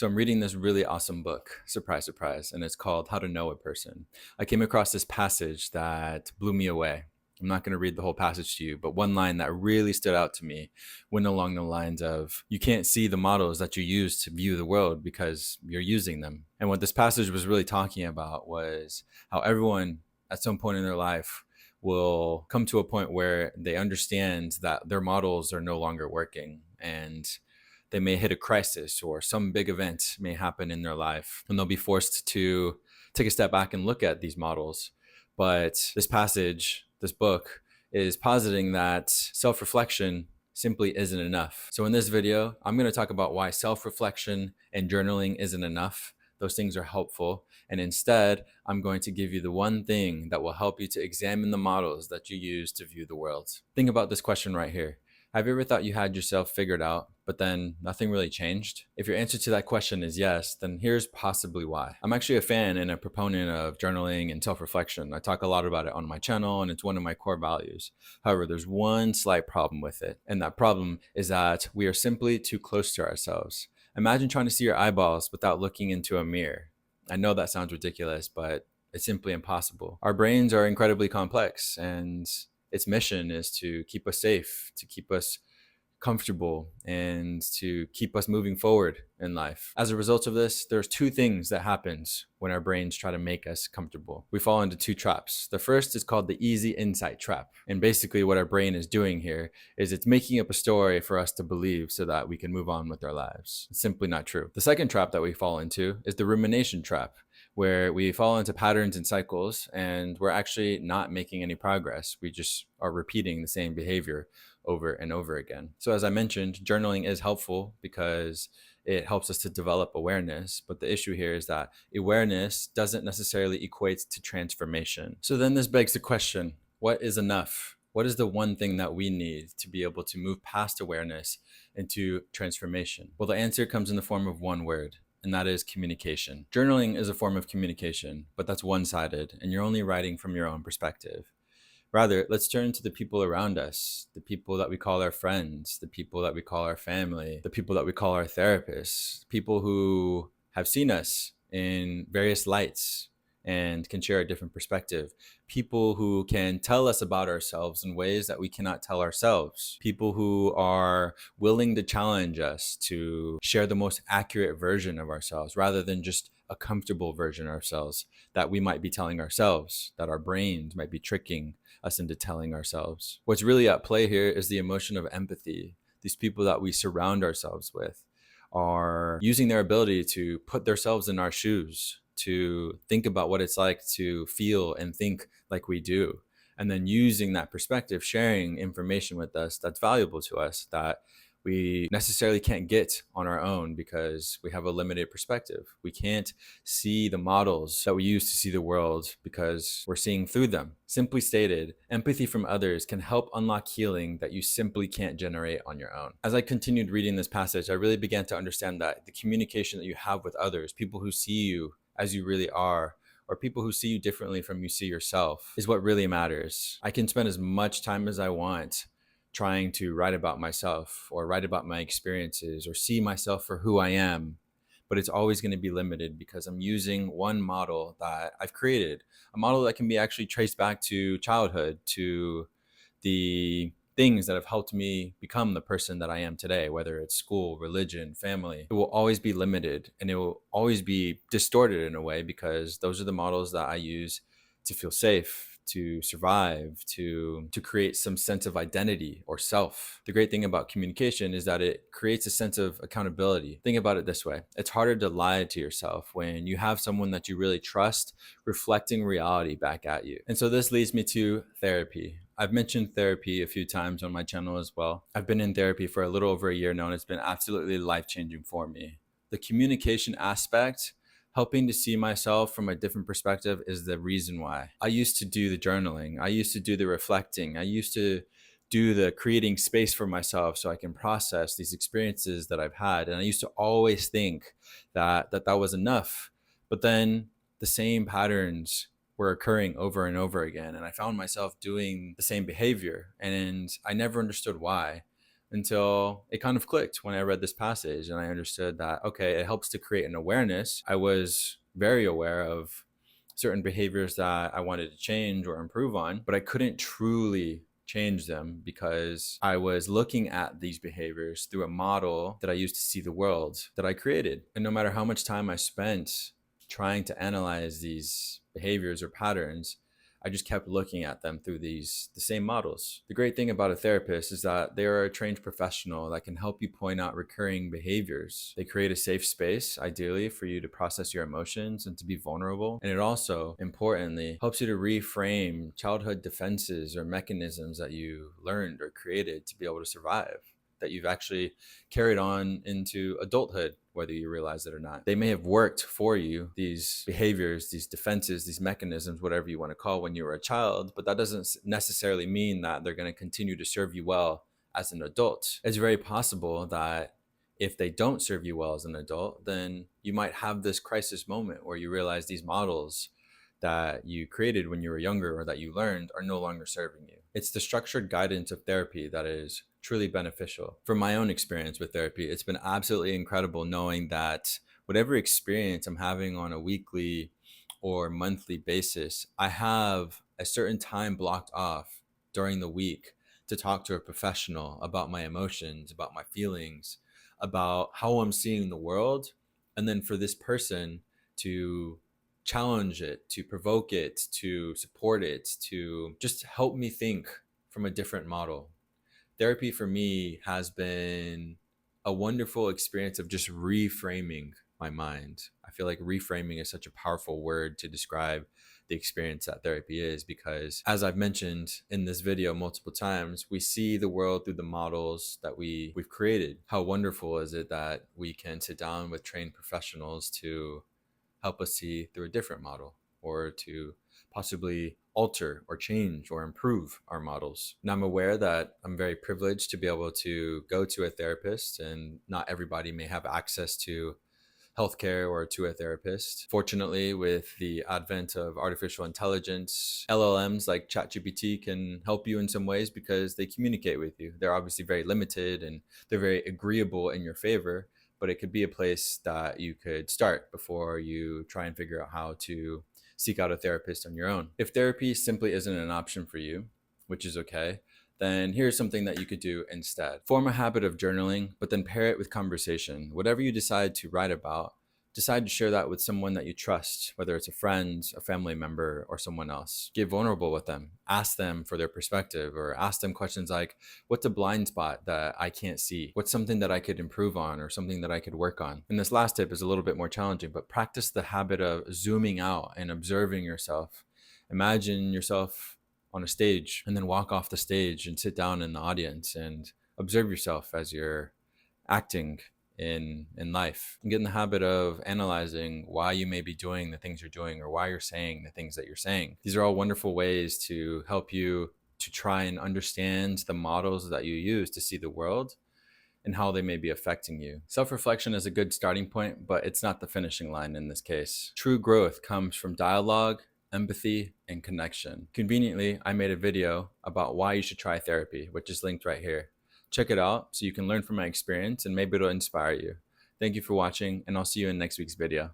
So I'm reading this really awesome book, surprise, surprise, and it's called How to Know a Person. I came across this passage that blew me away. I'm not going to read the whole passage to you, but one line that really stood out to me went along the lines of, you can't see the models that you use to view the world because you're using them. And what this passage was really talking about was how everyone at some point in their life will come to a point where they understand that their models are no longer working, and they may hit a crisis or some big event may happen in their life and they'll be forced to take a step back and look at these models. But this passage, this book, is positing that self-reflection simply isn't enough. So in this video, I'm going to talk about why self-reflection and journaling isn't enough. Those things are helpful. And instead, I'm going to give you the one thing that will help you to examine the models that you use to view the world. Think about this question right here. Have you ever thought you had yourself figured out, but then nothing really changed? If your answer to that question is yes, then here's possibly why. I'm actually a fan and a proponent of journaling and self-reflection. I talk a lot about it on my channel, and it's one of my core values. However, there's one slight problem with it, and that problem is that we are simply too close to ourselves. Imagine trying to see your eyeballs without looking into a mirror. I know that sounds ridiculous, but it's simply impossible. Our brains are incredibly complex, and its mission is to keep us safe, to keep us comfortable, and to keep us moving forward in life. As a result of this, there's two things that happens when our brains try to make us comfortable. We fall into two traps. The first is called the easy insight trap. And basically what our brain is doing here is it's making up a story for us to believe so that we can move on with our lives. It's simply not true. The second trap that we fall into is the rumination trap, where we fall into patterns and cycles and we're actually not making any progress. We just are repeating the same behavior over and over again. So as I mentioned, journaling is helpful because it helps us to develop awareness. But the issue here is that awareness doesn't necessarily equate to transformation. So then this begs the question, what is enough? What is the one thing that we need to be able to move past awareness into transformation? Well, the answer comes in the form of one word, and that is communication. Journaling is a form of communication, but that's one-sided, and you're only writing from your own perspective. Rather, let's turn to the people around us, the people that we call our friends, the people that we call our family, the people that we call our therapists, people who have seen us in various lights and can share a different perspective, people who can tell us about ourselves in ways that we cannot tell ourselves, people who are willing to challenge us to share the most accurate version of ourselves rather than just a comfortable version of ourselves that we might be telling ourselves, that our brains might be tricking us into telling ourselves. What's really at play here is the emotion of empathy. These people that we surround ourselves with are using their ability to put themselves in our shoes, to think about what it's like to feel and think like we do, and then using that perspective, sharing information with us that's valuable to us, that we necessarily can't get on our own because we have a limited perspective. We can't see the models that we use to see the world because we're seeing through them. Simply stated, empathy from others can help unlock healing that you simply can't generate on your own. As I continued reading this passage, I really began to understand that the communication that you have with others, people who see you as you really are, or people who see you differently from you see yourself, is what really matters. I can spend as much time as I want trying to write about myself or write about my experiences or see myself for who I am, but it's always going to be limited because I'm using one model that I've created, a model that can be actually traced back to childhood, to the things that have helped me become the person that I am today, whether it's school, religion, family. It will always be limited and it will always be distorted in a way because those are the models that I use to feel safe, to survive, to create some sense of identity or self. The great thing about communication is that it creates a sense of accountability. Think about it this way. It's harder to lie to yourself when you have someone that you really trust reflecting reality back at you. And so this leads me to therapy. I've mentioned therapy a few times on my channel as well. I've been in therapy for a little over a year now, and it's been absolutely life-changing for me. The communication aspect, helping to see myself from a different perspective, is the reason why. I used to do the journaling. I used to do the reflecting. I used to do the creating space for myself so I can process these experiences that I've had. And I used to always think that that was enough. But then the same patterns were occurring over and over again. And I found myself doing the same behavior. And I never understood why. until it kind of clicked when I read this passage and I understood that, okay, it helps to create an awareness. I was very aware of certain behaviors that I wanted to change or improve on, but I couldn't truly change them because I was looking at these behaviors through a model that I used to see the world that I created. And no matter how much time I spent trying to analyze these behaviors or patterns, I just kept looking at them through the same models. The great thing about a therapist is that they are a trained professional that can help you point out recurring behaviors. They create a safe space, ideally, for you to process your emotions and to be vulnerable. And it also, importantly, helps you to reframe childhood defenses or mechanisms that you learned or created to be able to survive, that you've actually carried on into adulthood, whether you realize it or not. They may have worked for you, these behaviors, these defenses, these mechanisms, whatever you want to call, when you were a child, but that doesn't necessarily mean that they're going to continue to serve you well as an adult. It's very possible that if they don't serve you well as an adult, then you might have this crisis moment where you realize these models that you created when you were younger or that you learned are no longer serving you. It's the structured guidance of therapy that is truly beneficial. From my own experience with therapy, it's been absolutely incredible knowing that whatever experience I'm having on a weekly or monthly basis, I have a certain time blocked off during the week to talk to a professional about my emotions, about my feelings, about how I'm seeing the world, and then for this person to challenge it, to provoke it, to support it, to just help me think from a different model. Therapy for me has been a wonderful experience of just reframing my mind. I feel like reframing is such a powerful word to describe the experience that therapy is, because as I've mentioned in this video multiple times, we see the world through the models that we've created. How wonderful is it that we can sit down with trained professionals to help us see through a different model, or to possibly alter or change or improve our models. And I'm aware that I'm very privileged to be able to go to a therapist, and not everybody may have access to healthcare or to a therapist. Fortunately, with the advent of artificial intelligence, LLMs like ChatGPT can help you in some ways because they communicate with you. They're obviously very limited and they're very agreeable in your favor, but it could be a place that you could start before you try and figure out how to seek out a therapist on your own. If therapy simply isn't an option for you, which is okay, then here's something that you could do instead. Form a habit of journaling, but then pair it with conversation. Whatever you decide to write about, decide to share that with someone that you trust, whether it's a friend, a family member, or someone else. Get vulnerable with them. Ask them for their perspective, or ask them questions like, what's a blind spot that I can't see? What's something that I could improve on, or something that I could work on? And this last tip is a little bit more challenging, but practice the habit of zooming out and observing yourself. Imagine yourself on a stage and then walk off the stage and sit down in the audience and observe yourself as you're acting in life, and get in the habit of analyzing why you may be doing the things you're doing, or why you're saying the things that you're saying. These are all wonderful ways to help you to try and understand the models that you use to see the world and how they may be affecting you. Self-reflection is a good starting point, but it's not the finishing line in this case. True growth comes from dialogue, empathy, and connection. Conveniently, I made a video about why you should try therapy, which is linked right here. Check it out so you can learn from my experience and maybe it'll inspire you. Thank you for watching, and I'll see you in next week's video.